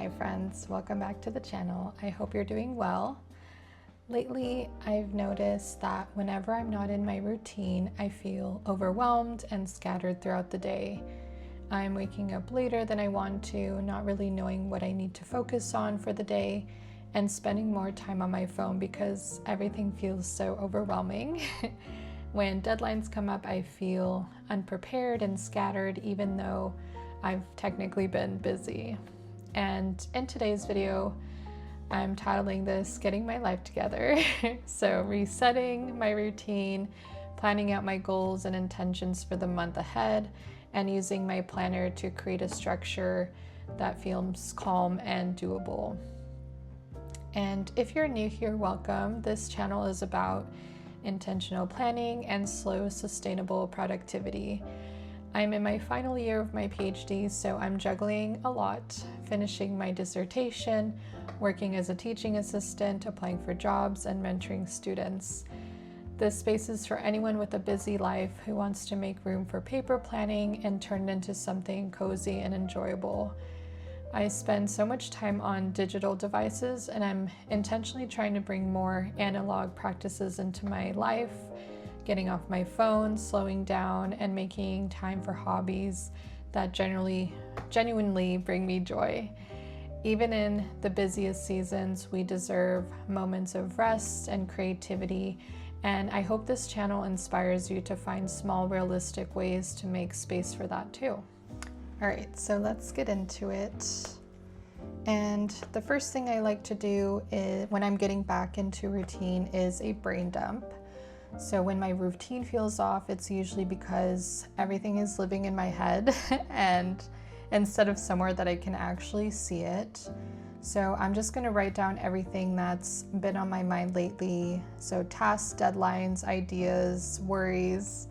Hi friends, welcome back to the channel. I hope you're doing well. Lately, I've noticed that whenever I'm not in my routine, I feel overwhelmed and scattered throughout the day. I'm waking up later than I want to, not really knowing what I need to focus on for the day, and spending more time on my phone because everything feels so overwhelming. When deadlines come up, I feel unprepared and scattered, even though I've technically been busy. And in today's video, I'm titling this Getting My Life Together. So resetting my routine, planning out my goals and intentions for the month ahead, and using my planner to create a structure that feels calm and doable. And if you're new here, welcome. This channel is about intentional planning and slow, sustainable productivity. I'm in my final year of my PhD, so I'm juggling a lot, finishing my dissertation, working as a teaching assistant, applying for jobs, and mentoring students. This space is for anyone with a busy life who wants to make room for paper planning and turn it into something cozy and enjoyable. I spend so much time on digital devices, and I'm intentionally trying to bring more analog practices into my life, getting off my phone, slowing down, and making time for hobbies that genuinely bring me joy. Even in the busiest seasons, we deserve moments of rest and creativity, and I hope this channel inspires you to find small, realistic ways to make space for that too. All right, so let's get into it. And the first thing I like to do is, when I'm getting back into routine, is a brain dump. So when my routine feels off, it's usually because everything is living in my head and instead of somewhere that I can actually see it. So I'm just gonna write down everything that's been on my mind lately. So tasks, deadlines, ideas, worries,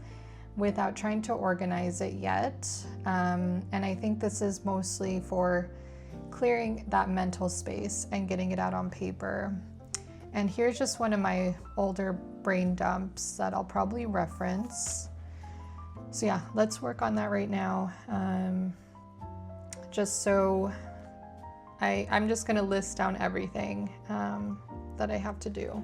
without trying to organize it yet. And I think this is mostly for clearing that mental space and getting it out on paper. And here's just one of my older brain dumps that I'll probably reference. So yeah, let's work on that right now. Just so I'm just gonna list down everything that I have to do.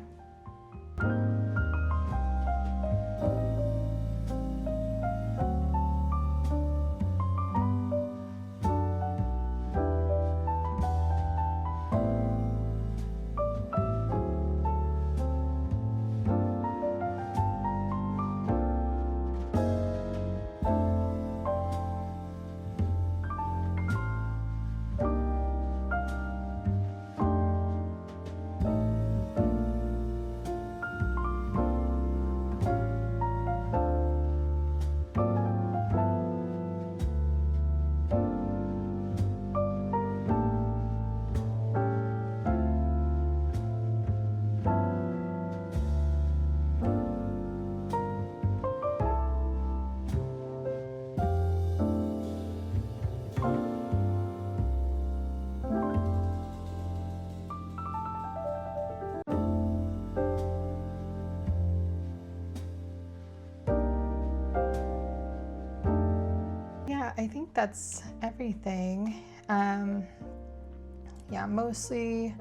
I think that's everything. Yeah, mostly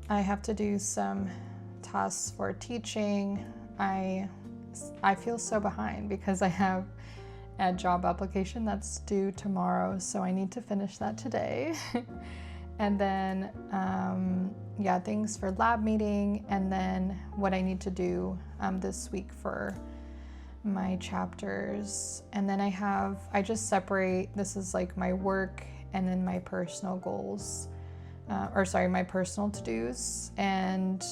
I have to do some tasks for teaching. I feel so behind because I have a job application that's due tomorrow, so I need to finish that today. And then, yeah, things for lab meeting, and then what I need to do this week for my chapters. And then I just separate, this is like my work and then my personal goals, my personal to-dos. And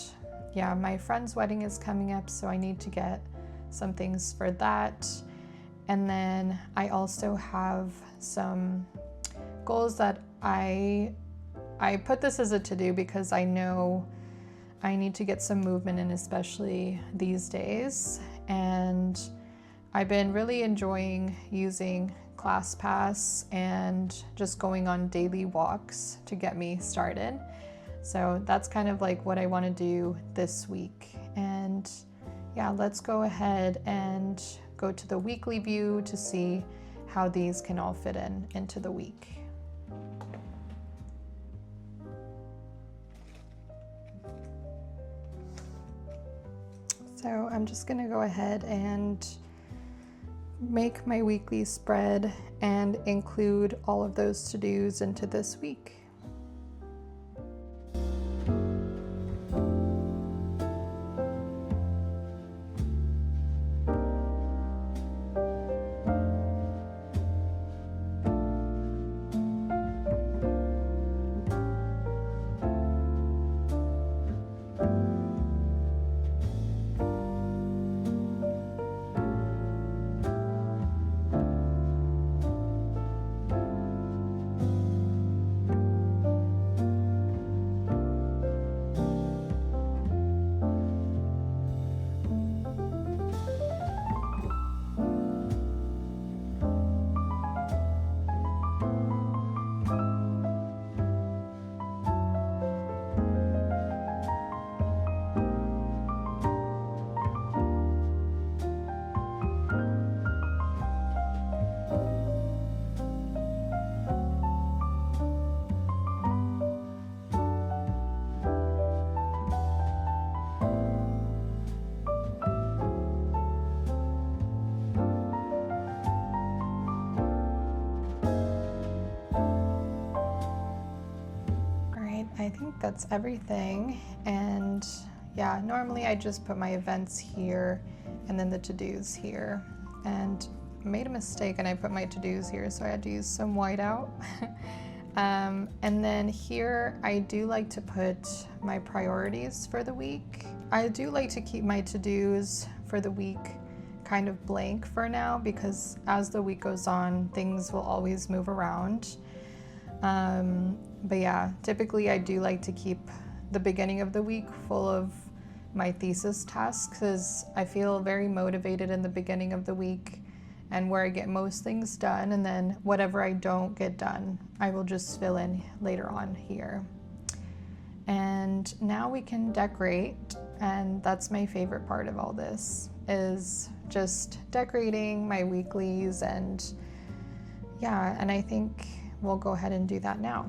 yeah, my friend's wedding is coming up, so I need to get some things for that. And then I also have some goals that I put this as a to-do because I know I need to get some movement in, especially these days. And I've been really enjoying using ClassPass and just going on daily walks to get me started. So that's kind of like what I want to do this week. And yeah, let's go ahead and go to the weekly view to see how these can all fit into the week. So I'm just gonna go ahead and make my weekly spread and include all of those to-dos into this week. I think that's everything, and yeah, normally I just put my events here and then the to-dos here, and I made a mistake and I put my to-dos here, so I had to use some whiteout. And then here I do like to put my priorities for the week. I do like to keep my to-dos for the week kind of blank for now, because as the week goes on, things will always move around. But yeah, typically I do like to keep the beginning of the week full of my thesis tasks, because I feel very motivated in the beginning of the week and where I get most things done, and then whatever I don't get done, I will just fill in later on here. And now we can decorate, and that's my favorite part of all this, is just decorating my weeklies. And yeah, and I think we'll go ahead and do that now.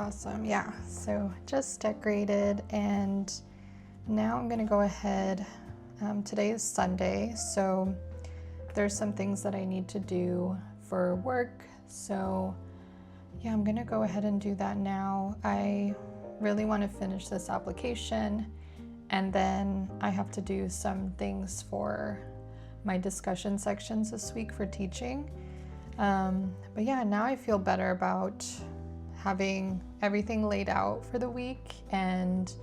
Awesome, yeah, so just decorated, and now I'm gonna go ahead, today is Sunday, so there's some things that I need to do for work, so yeah, I'm gonna go ahead and do that now. I really want to finish this application, and then I have to do some things for my discussion sections this week for teaching. But yeah, now I feel better about having everything laid out for the week. And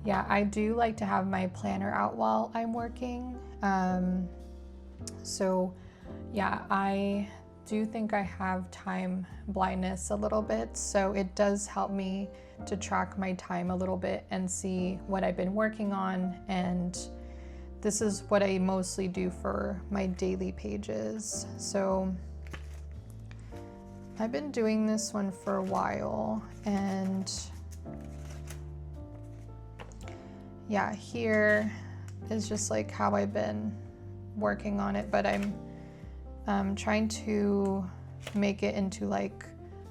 yeah, I do like to have my planner out while I'm working. So yeah, I do think I have time blindness a little bit, so it does help me to track my time a little bit and see what I've been working on. And this is what I mostly do for my daily pages. So I've been doing this one for a while, and yeah, here is just like how I've been working on it, but I'm trying to make it into like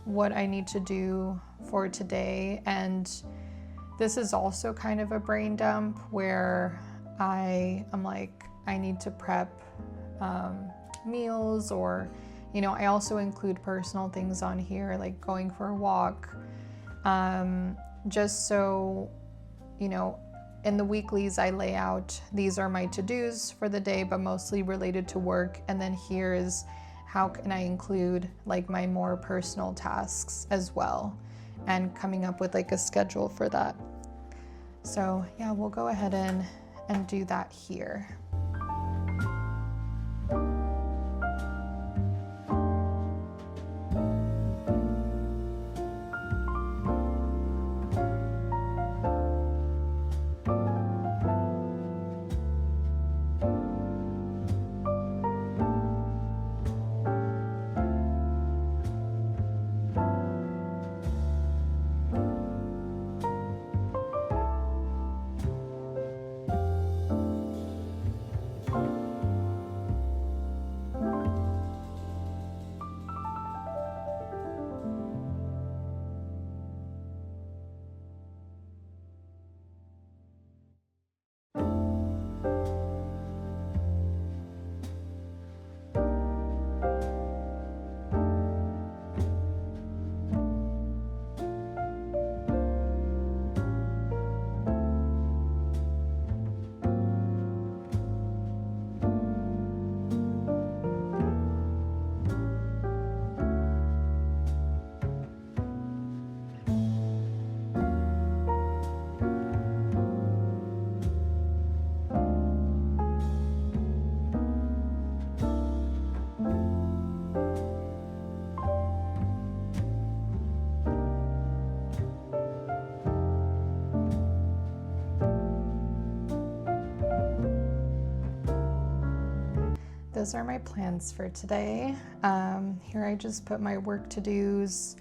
what I need to do for today. And this is also kind of a brain dump where I'm like, I need to prep meals, or I also include personal things on here, like going for a walk, just so, in the weeklies I lay out, these are my to-dos for the day, but mostly related to work. And then here is how can I include like my more personal tasks as well. and coming up with like a schedule for that. So yeah, we'll go ahead and do that here. Those are my plans for today. Here I just put my work to-dos,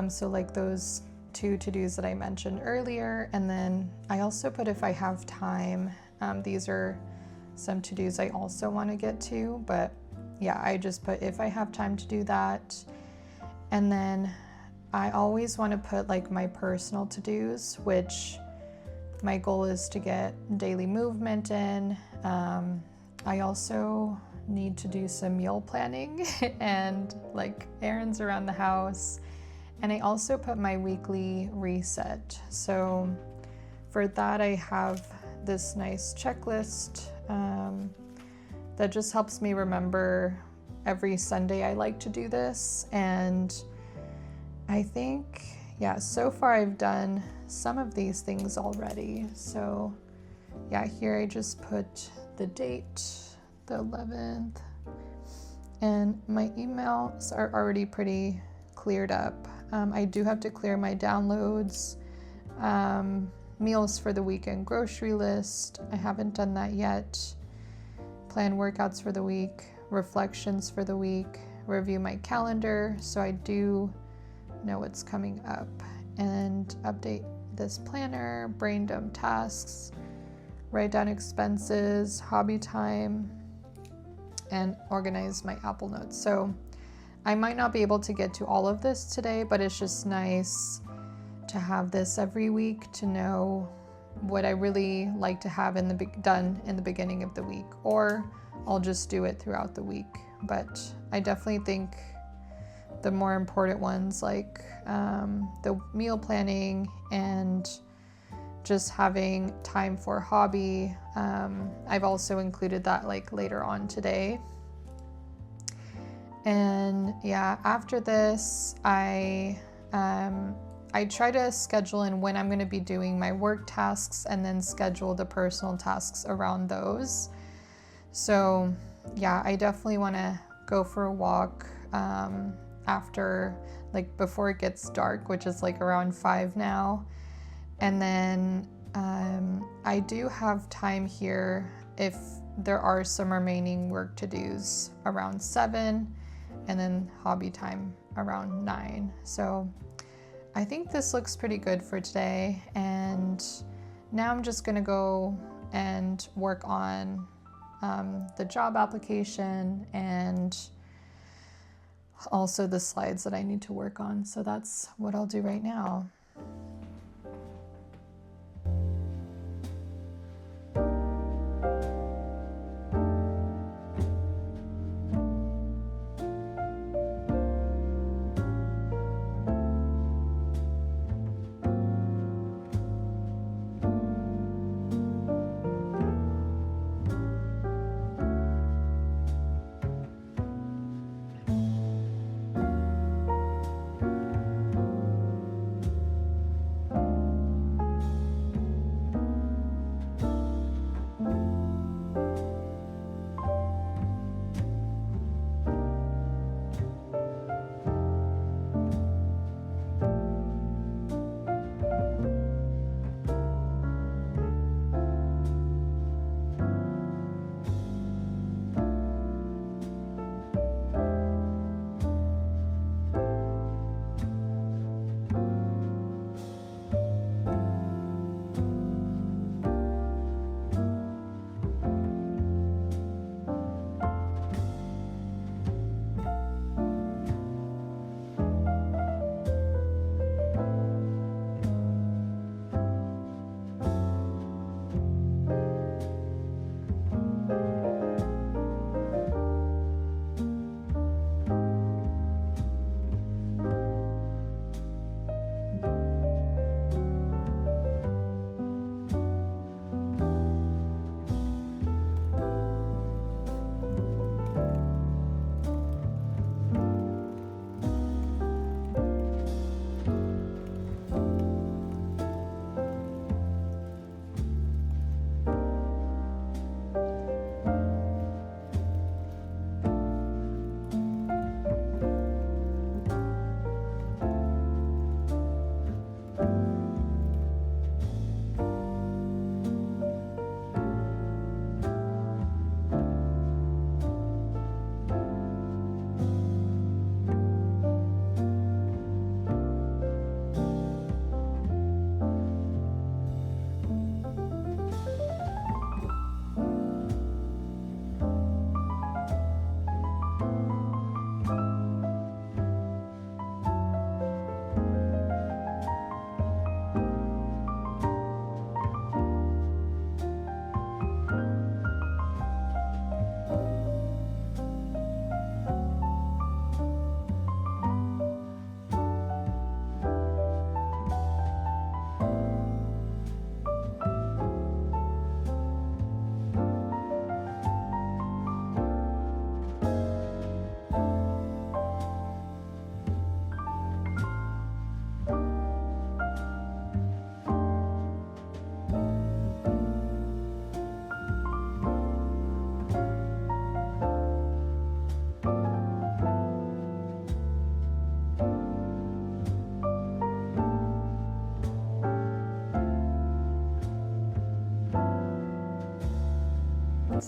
so like those 2 to-dos that I mentioned earlier, and then I also put if I have time. These are some to-dos I also want to get to, but yeah, I just put if I have time to do that. And then I always want to put like my personal to-dos, which my goal is to get daily movement in. I also need to do some meal planning and like errands around the house. And I also put my weekly reset. So for that, I have this nice checklist that just helps me remember every Sunday I like to do this. And I think, yeah, so far I've done some of these things already. So yeah, here I just put the date, the 11th, and my emails are already pretty cleared up. I do have to clear my downloads, meals for the weekend grocery list. I haven't done that yet. Plan workouts for the week, reflections for the week, review my calendar so I do know what's coming up, and update this planner, brain dump tasks, write down expenses, hobby time, and organize my Apple Notes. So I might not be able to get to all of this today, but it's just nice to have this every week to know what I really like to have done in the beginning of the week, or I'll just do it throughout the week. But I definitely think the more important ones, like the meal planning and just having time for hobby, I've also included that like later on today. And yeah, after this, I try to schedule in when I'm going to be doing my work tasks and then schedule the personal tasks around those. So yeah, I definitely want to go for a walk after, like before it gets dark, which is like around 5 now. And then I do have time here if there are some remaining work to-dos around 7, and then hobby time around 9. So I think this looks pretty good for today. And now I'm just gonna go and work on the job application and also the slides that I need to work on. So that's what I'll do right now.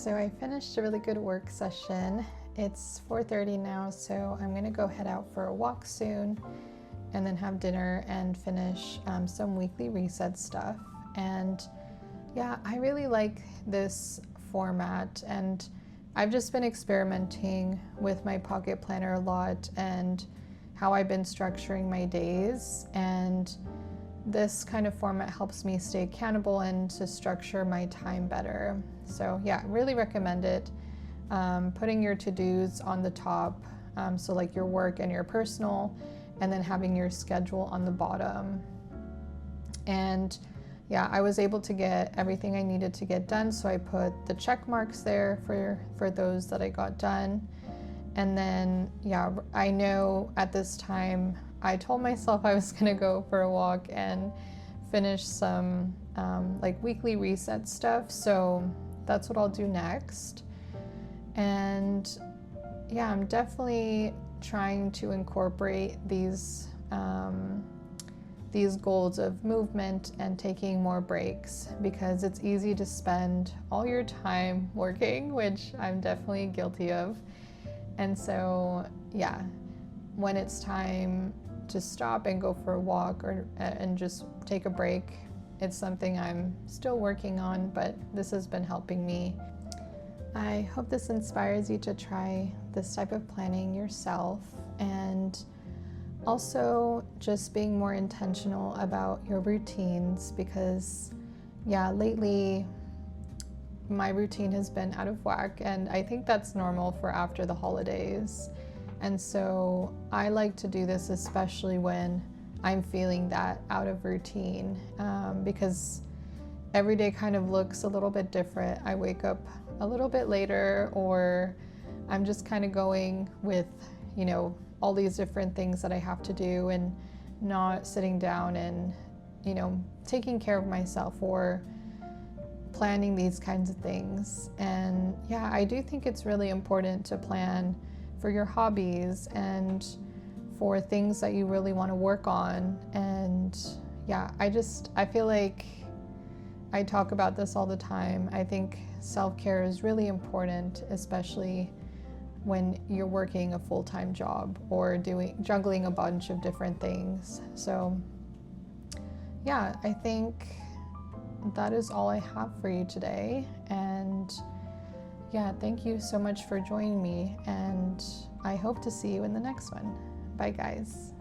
So I finished a really good work session. It's 4:30 now, so I'm gonna go head out for a walk soon and then have dinner and finish some weekly reset stuff. And yeah, I really like this format, and I've just been experimenting with my pocket planner a lot and how I've been structuring my days, and this kind of format helps me stay accountable and to structure my time better. So yeah, really recommend it. Putting your to-dos on the top, so like your work and your personal, and then having your schedule on the bottom. And yeah, I was able to get everything I needed to get done, so I put the check marks there for those that I got done. And then yeah, I know at this time I told myself I was gonna go for a walk and finish some like weekly reset stuff, so that's what I'll do next. And yeah, I'm definitely trying to incorporate these goals of movement and taking more breaks, because it's easy to spend all your time working, which I'm definitely guilty of. And so yeah, when it's time to stop and go for a walk and just take a break, it's something I'm still working on, but this has been helping me. I hope this inspires you to try this type of planning yourself, and also just being more intentional about your routines, because yeah, lately my routine has been out of whack, and I think that's normal for after the holidays. And so I like to do this especially when I'm feeling that out of routine, because every day kind of looks a little bit different. I wake up a little bit later, or I'm just kind of going with, you know, all these different things that I have to do, and not sitting down and, you know, taking care of myself or planning these kinds of things. And yeah, I do think it's really important to plan for your hobbies and for things that you really want to work on. And yeah, I feel like I talk about this all the time. I think self-care is really important, especially when you're working a full-time job or juggling a bunch of different things. So yeah, I think that is all I have for you today. And yeah, thank you so much for joining me, and I hope to see you in the next one. Bye guys.